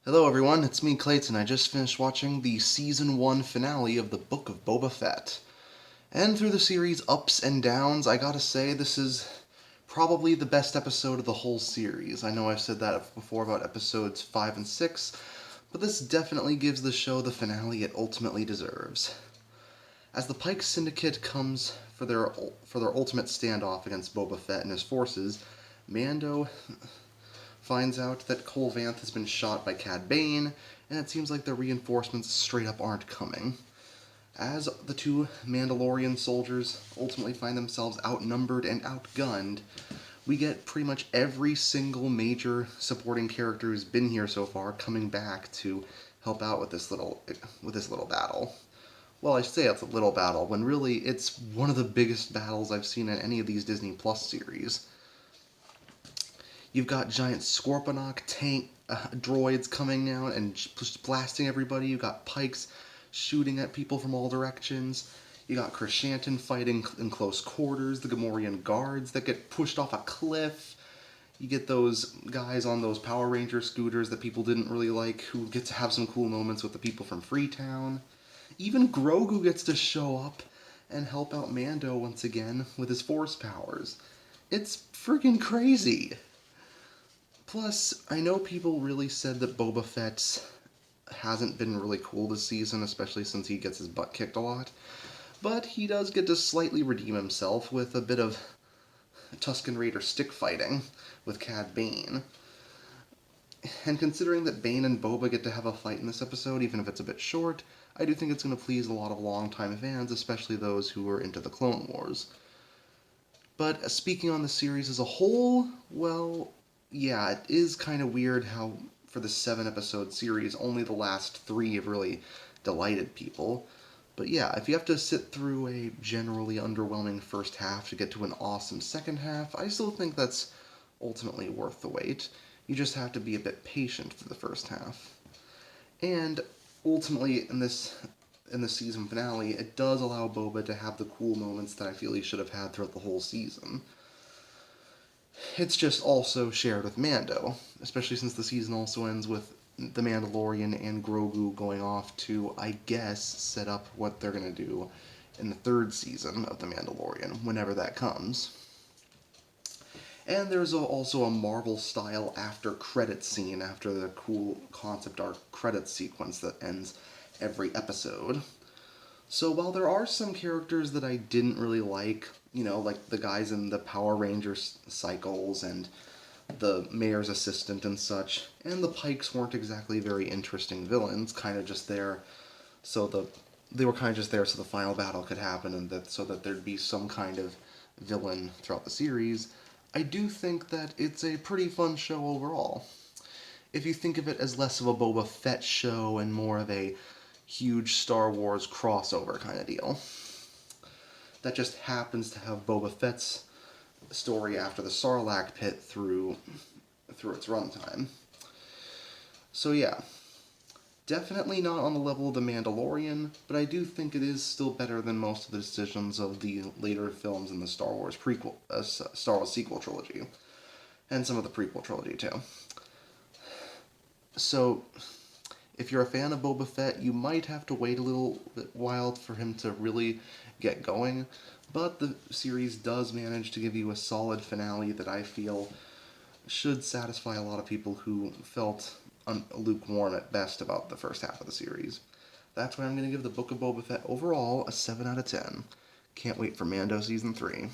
Hello everyone, it's me Clayton. I just finished watching the Season 1 finale of the Book of Boba Fett. And through the series' ups and downs, I gotta say this is probably the best episode of the whole series. I know I've said that before about episodes 5 and 6, but this definitely gives the show the finale it ultimately deserves. As the Pykes Syndicate comes for their ultimate standoff against Boba Fett and his forces, Mando finds out that Cole Vanth has been shot by Cad Bane, and it seems like the reinforcements straight up aren't coming. As the two Mandalorian soldiers ultimately find themselves outnumbered and outgunned, we get pretty much every single major supporting character who's been here so far coming back to help out with this little battle. Well, I say it's a little battle, when really it's one of the biggest battles I've seen in any of these Disney Plus series. You've got giant Scorponok tank droids coming now and just blasting everybody. You've got Pykes shooting at people from all directions. You got Krishantin fighting in close quarters. The Gamorrean guards that get pushed off a cliff. You get those guys on those Power Ranger scooters that people didn't really like who get to have some cool moments with the people from Freetown. Even Grogu gets to show up and help out Mando once again with his force powers. It's freaking crazy. Plus, I know people really said that Boba Fett hasn't been really cool this season, especially since he gets his butt kicked a lot. But he does get to slightly redeem himself with a bit of Tusken Raider stick fighting with Cad Bane. And considering that Bane and Boba get to have a fight in this episode, even if it's a bit short, I do think it's going to please a lot of longtime fans, especially those who are into the Clone Wars. But speaking on the series as a whole, well, yeah, it is kind of weird how, for the 7-episode series, only the last 3 have really delighted people. But yeah, if you have to sit through a generally underwhelming first half to get to an awesome second half, I still think that's ultimately worth the wait. You just have to be a bit patient for the first half. And ultimately, in the season finale, it does allow Boba to have the cool moments that I feel he should have had throughout the whole season. It's just also shared with Mando, especially since the season also ends with the Mandalorian and Grogu going off to, I guess, set up what they're going to do in the 3rd season of The Mandalorian, whenever that comes. And there's also a Marvel-style after-credit scene after the cool concept art credit sequence that ends every episode. So while there are some characters that I didn't really like, like the guys in the Power Rangers cycles and the mayor's assistant and such, and the Pykes weren't exactly very interesting villains, kind of just there they were kind of just there so the final battle could happen and so that there'd be some kind of villain throughout the series. I do think that it's a pretty fun show overall. If you think of it as less of a Boba Fett show and more of a huge Star Wars crossover kind of deal. That just happens to have Boba Fett's story after the Sarlacc pit through its runtime. So yeah, definitely not on the level of The Mandalorian, but I do think it is still better than most of the decisions of the later films in the Star Wars sequel trilogy, and some of the prequel trilogy too. So, if you're a fan of Boba Fett, you might have to wait a little bit while for him to really get going, but the series does manage to give you a solid finale that I feel should satisfy a lot of people who felt lukewarm at best about the first half of the series. That's why I'm going to give the Book of Boba Fett overall a 7 out of 10. Can't wait for Mando Season 3.